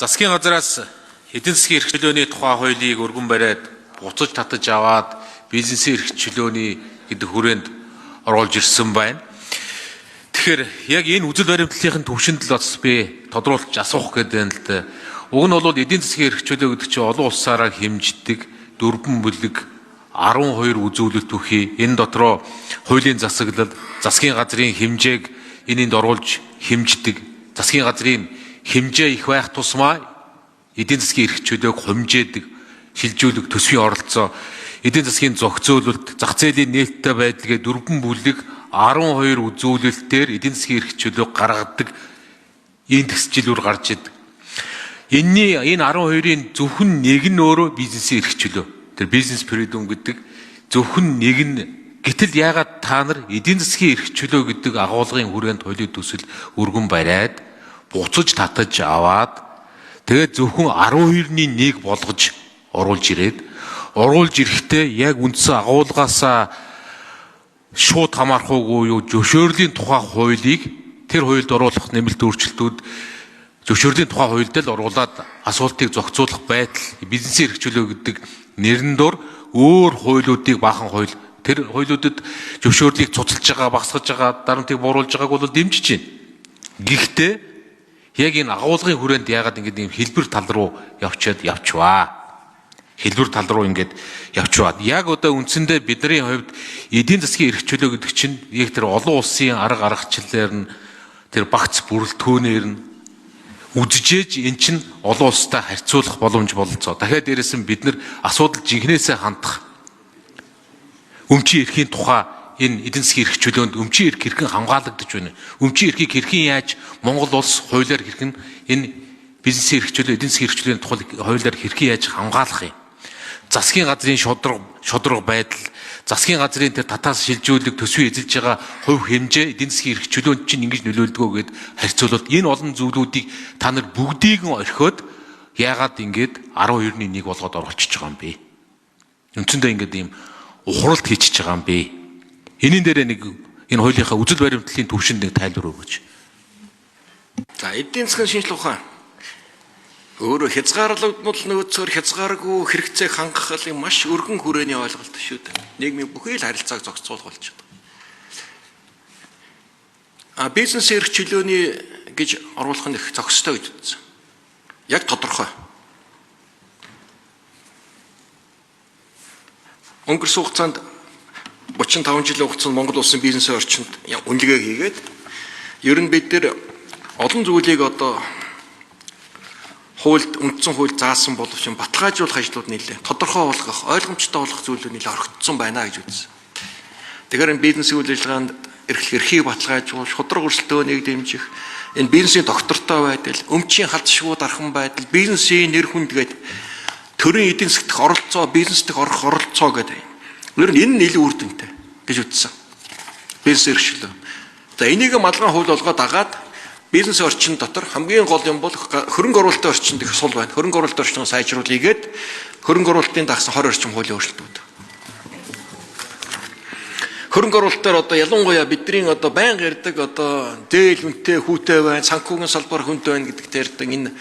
Засгийн газраас эдийн засгийн эрх чөлөөний тухай хуулийг өргөн бариад буцаж татаж аваад бизнесийн эрх чөлөөний гэдэг хүрээнд оруулж ирсэн байна. Тэгэхээр яг энэ үзэл баримтлалын төвшөнд л бас би тодруулж асуух гэдэг юм л да. Уг нь бол эдийн засгийн эрх чөлөө гэдэг чинь олон улсаараа хэмждэг дөрвөн бүлэг 12 үзүүлэлт үхий. Энэ дотроо хуулийн засаглал, засгийн газрын хэмжээг энэнд оруулж хэмждэг. Засгийн газрын хэмжээ их байх тусмаа эдийн засгийн эрх чөлөөг хэмжээдэг, шилжүүлэх төсвийн оролцоо, эдийн засгийн зохицуулалт, зах зээлийн нээлттэй байдлыг дөрвөн бүлэг 12 үзүүлэлтээр эдийн засгийн эрх чөлөөг гаргадаг энэ төсжилүүр гарч идэг. Энэ 12-ын зөвхөн нэг нь өөрөө бизнесийн эрх чөлөө. Тэр бизнес фридом гэдэг зөвхөн нэг нь. Гэтэл яагаад та нар эдийн засгийн эрх чөлөө гэдэг агуулгын хүрээнд хуулийн төсөл өргөн бариад буцаж татаж аваад тэгээд зөвхөн 12-ны 1 болгож оруулж ирэхдээ яг үндсэн агуулгаасаа шууд хамаарахгүй юу зөвшөөрлийн тухай хуулийг тэр хуульд оруулах нэмэлт өөрчлөлтүүд зөвшөөрлийн тухай хуульд л оруулаад асуултыг зохицуулах байдал бизнесийн эрх чөлөө гэдэг нэрэн дор өөр хуулиудыг баахан хууль тэр хуулиудад зөвшөөрлийг цуцалж байгаа, багасгаж байгаа, дарамтыг бууруулж байгааг бол дэмжиж байна. Гэхдээ яг энэ агуулгын хүрээнд яагаад ингэ хэлбэр тал руу явчваа. Хэлбэр тал руу ингэж явчваад. Яг одоо үндсэндээ бидний хувьд эдийн засгийн эрх чөлөө гэдэг чинь яг тэр олон улсын арга аргачлалаар нь тэр багц бүрэлдэхүүнээр нь үзжээж эн чинь олон улстай харьцуулах боломж бололцоо. Дахиад дээрээс нь бид нар асуудал жинхнээсээ хандах өмчийн эрхийн тухай энэ эдийн засгийн эрх чөлөөнд өмчийн эрх хэрхэн хамгаалагдаж байна. Өмчийн эрхийг хэрхэн яаж Монгол улс хуулиар хэрхэн энэ бизнесийн эрх чөлөө, эдийн засгийн эрх чөлөөний тухай хуулиар хэрхэн яаж хамгаалах юм. Засгийн газрын шодрог байдал, засгийн газрын тэр татаас шилжүүлэг төсвийн эзэлж байгаа хувь хэмжээ эдийн засгийн эрх чөлөөнд чинь ингэж нөлөөлдгөө гэд харьцуулбал энэ олон зүйлүүдийг та нар бүгдийг нь орхиод яагаад ингэж 12-ны 1 болгоод оруулчихж байгаа юм бэ? Үндсэндээ ингэж ийм ухралт хийчихэж байгаа юм бэ? Энийн дээр нэг энэ хуулийнхаа үзэл баримтлалын төвшөнд нэг тайлбар өгөөч. За эдийн засгийн шинжилгээ ухаан өөрөө хязгаарлагдмал нөөцөөр хязгааргүй хэрэгцээг хангахын маш өргөн хүрээний ойлголт шүү дээ. Нийгмийн бүхий л харилцааг зохицуулах болж байна. Бизнес эрх чөлөөний гэж оруулах нь их зохистой гэж үзсэн. Яг тодорхой. Өнгөрсөн хугацаанд 35 жилийн хугацаанд Монгол улсын бизнесийн орчинд үнэлгээ хийгээд ер нь бид нэр олон зүйлийг одоо үндсэн хууль заасан боловч баталгаажуулах ажлууд нэлээ тодорхой болгох, ойлгомжтой болгох зүйлүүд нэлээ орхигдсон байна гэж үзсэн. Тэгэхээр энэ бизнесийн үйл ажиллагаанд эрхийг баталгаажуул, шудраг өрсөлдөөнийг дэмжих, энэ бизнесийн доктортой байдал, өмчийн халдшгүй дархан байдал, бизнесийн нэр хүнд гээд төрийн эдийн засгт оролцоо, бизнес дэх орох оролцоо гэдэг. Ер нь энэ нэлээд үр дүнтэй гэж үзсэн. Бизнес эрх чөлөө. За энийг малгайн хууль болгоод дагаад бизнес орчин дотор хамгийн гол юм бол хөрөнгө оруулалтын орчинд их сул байна. Хөрөнгө оруулалтын орчныг сайжруулъягээд хөрөнгө оруулалтын дагсан 20 орчим хуулийн өөрчлөлтүүд. Хөрөнгө оруулалтаар одоо ялангуяа бидний одоо байнга ярьдаг одоо дээл үнэтэй хүүтэй байна, санхүүгийн салбар хүнтэй байна гэдэг тэрдэг энэ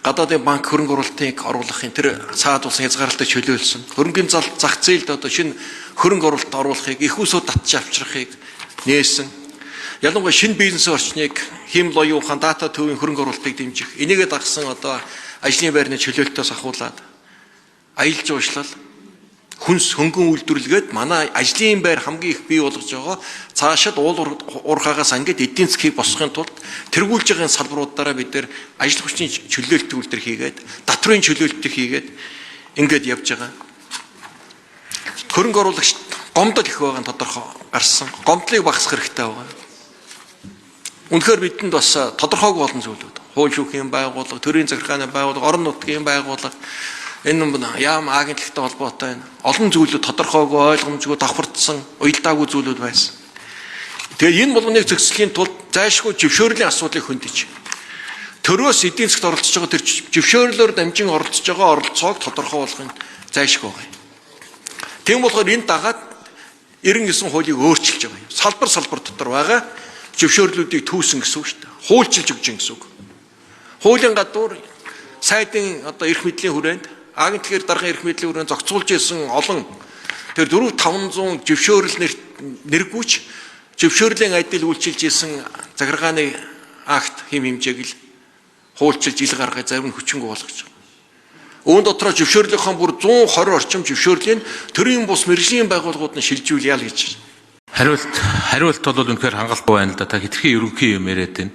гадаадын банк хөрөнгө оруулалтыг оруулахын тэр цаад улсын хязгаарлалтыг чөлөөлсөн. Хөрөнгөний зах зээлд одоо шинэ хөрөнгө оруулалт оруулахыг их усууд татчих авчрахыг нээсэн. Ялангуяа шинэ бизнесийн орчныг хим лоюухан дата төвийн хөрөнгө оруулалтыг дэмжих. Энийгээ дагсан одоо ажлын байрны чөлөөлтөөс ахуулаад аялал жуулчлал хүнс хөнгөн үйлдвэрлэгээд манай ажлын байр хамгийн их бий болгож байгаа цаашид уурхаагаас ангид эдийн засгийг босгохын тулд тэргүүлж байгаа салбаруудаараа бид нэр ажил хүчний чөлөөлтийг үлдэр хийгээд татврын чөлөөлтийг хийгээд ингээд явж байгаа. Хөрөнгө оруулагч гомдол их байгаа нь тодорхой гарсан. Гомдлыг багасгах хэрэгтэй байгаа. Үнэхээр бидэнд бас тодорхойгүй олон зүйлүүд. Хууль шүүхийн байгууллага, төрийн захиргааны байгууллага, орон нутгийн байгууллага энэ яам агентлагтай холбоотой байна. Олон зүйлүүд тодорхойгүй, ойлгомжгүй, давхардсан, уялдаагүй зүйлүүд байсан. Тэгээд энэ болгоныг зохицохын тулд зайлшгүй зөвшөөрлийн асуудлыг хөндөж. Төрөөс эдийн засгт оролцож байгаа тэр зөвшөөрлөөр дамжин оролцож байгаа оролцоог тодорхой болгох нь зайлшгүй байна. Тийм болохоор энэ дагаад 99 хуулийг өөрчилж байгаа юм. Салбар дотор байгаа зөвшөөрлүүдийг түүсэн гэсэн үг шүү дээ. Хуульчилж өгч гэсэн үг. Хуулийн гадуур сайдын одоо эрх мэдлийн хүрээнд агентлагийн даргын эрх мэдлийн хүрээнд зохицуулж исэн олон тэр 4-500 зөвшөөрөл нэргүүч зөвшөөрлийн адил үйлчилж исэн захиргааны акт хэм хэмжээг л хуулчилж ил гаргаж зарим нь хүчингү болгож байгаа. Үүн дотроо зөвшөөрлийнхөө бүр 120 орчим зөвшөөрлийг төрийн бус мэргэжлийн байгууллагууд нь шилжүүл ял гэж байна. Хариулт бол үнэхээр хангалттай байна л да. Та хитрхи ерөнхий юм яриад байна.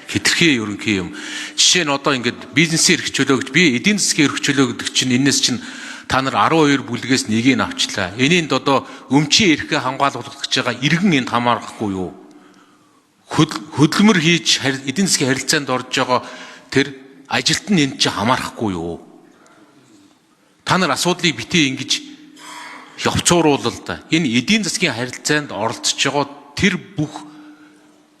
Хитрхи ерөнхий юм. Жишээ нь одоо ингээд бизнесийн эрх чөлөө гэж би эдийн засгийн эрх чөлөө гэдэг чинь энэс чинь та нар 12 бүлгээс нэгийг нь авчлаа. Энийнд одоо өмчийн эрхээ хамгаалуулах гэж байгаа иргэн энд хамаарахгүй юу? Хөдөлмөр хийж эдийн засгийн харилцаанд орж байгаа тэр ажилт нь энд чинь хамаарахгүй юу? Та нар асуудлыг битээ ингэж явцууруулал да. Энэ эдийн засгийн харилцаанд оролцож байгаа тэр бүх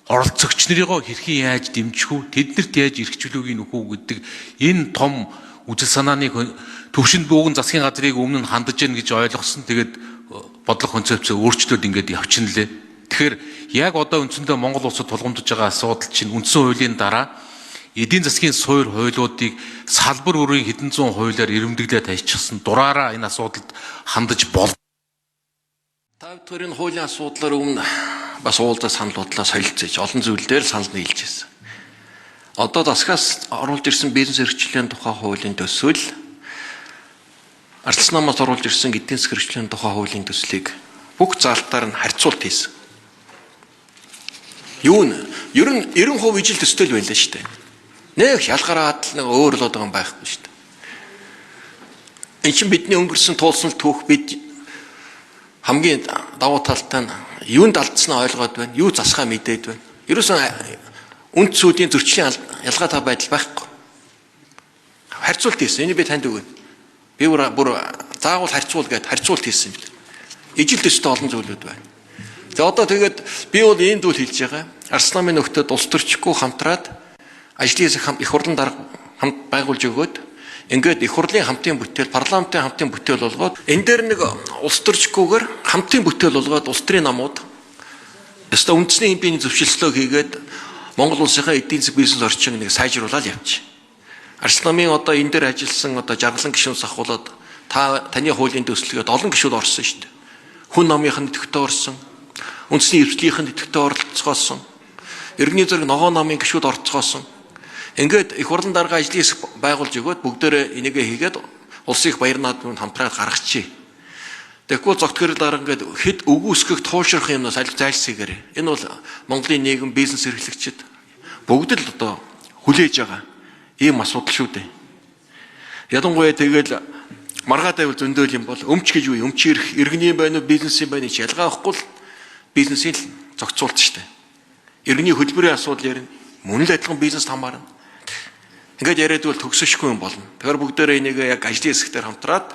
оролцогч нарыгоо хэрхэн яаж дэмжих үү? Тэднэрт яаж эрх чөлөөг өгөх үү гэдэг энэ том үжил санааны төвшөнд бууган засгийн газрыг өмнө нь хандаж гэн гэж ойлгосон. Тэгээд бодлого концепцээ өөрчлөөд ингээд явчихна лээ. Тэгэхээр яг одоо үндсэндээ Монгол улсад тулгамдж байгаа асуудал чинь үндсэн хуулийн дараа эдийн засгийн суур хуулиудыг салбар бүрийн хэдэн зуун хуулиар эрэмдэглээд тайчихсан дураараа энэ асуудалд хандаж бол. Та бүхэн хуулийн асуудлаар өмнө бас уулзаа санал бодлоо солилцож олон зүйл дээр санал нийлж байсан. Одоо засгаас оруулж ирсэн бизнес эрхчлэлийн тухай хуулийн төсөл ардчилсан намаас оруулж ирсэн эдийн засгийн эрхчлэлийн тухай хуулийн төслийг бүх залтаар нь харьцуулт хийсэн. Юу нь ер нь 90% ижил төстэй л байлаа шүү дээ. Нэг шалгараад нэг өөр л байгаа юм байхгүй шүү дээ. Энд чинь бидний өнгөрсөн туулсан түүх бид хамгийн давуу талтай нь юунд алдснаа ойлгоод байна, юу засгаа мэдээд байна. Ерөөсөн үнд цүүдийн зөрчлийн ялгаатай байдал байхгүй. Харьцуулт хийсэн. Энийг би танд өгнө. Би бүр заавал харьцуул гэдээ харьцуулт хийсэн юм. Ижил төстэй олон зүйлүүд байна. За одоо тэгээд би бол ийм зүйл хэлж байгаа. Арслан намын нөхдөд улс төрчгүй хамтраад ажлын хэсэг их хурлын дарга хамт байгуулж өгөөд ингээд их хурлын хамтын бүтээл, парламентын хамтын бүтээл болгоод энэ дээр нэг улс төрчгүйгээр хамтын бүтээл болгоод улс төрийн намууд өстө үндэсний хэмжээний зөвшөлтөө хийгээд Монгол улсынхаа эдийн засаг бизнес орчинг нэг сайжруулаад явчих. Арслан намын одоо энэ дээр ажилласан одоо жаргалан гишүүнс ахуулаад таны хуулийн төслөгээд олон гишүүд орсон шүү дээ. Хүн намынхын идэвхтэй орсон. Үндэсний эрхлийнхэн идэвхтэй оролцохоосон. Иргэний зэрэг ногоон намын гишүүд оролцохоосон. Ингээд их хурлын дарга ажлын хэсэг байгуулж өгөөд бүгдээрээ энийгээ хийгээд улсын их баяр наадмыг хамтраад гаргачихъя. Тэгэхгүй зогтгөрөл дарга ингээд хэд өгөөсгөх туушрах юмнаас аль зайлсхийгээрээ. Энэ бол Монголын нийгэм бизнес эрхлэгчид бүгд л одоо хүлээж байгаа ийм асуудал шүү дээ. Ялангуяа тэгэл маргаат байвал зөндөөл юм бол өмч гэж үе өмч ирэх иргэний байна уу бизнесийн байна ч ялгаа авахгүй л бизнесийн л зохицуулт шүү дээ. Иргэний хөдөлмөрийн асуудал ярина. Мөн л адилхан бизнест хамаарна. Ингээд яриад бол төгсөшгүй юм болно. Тэгэхээр бүгдээрээ энийг яг ажлын хэсгээр хамтраад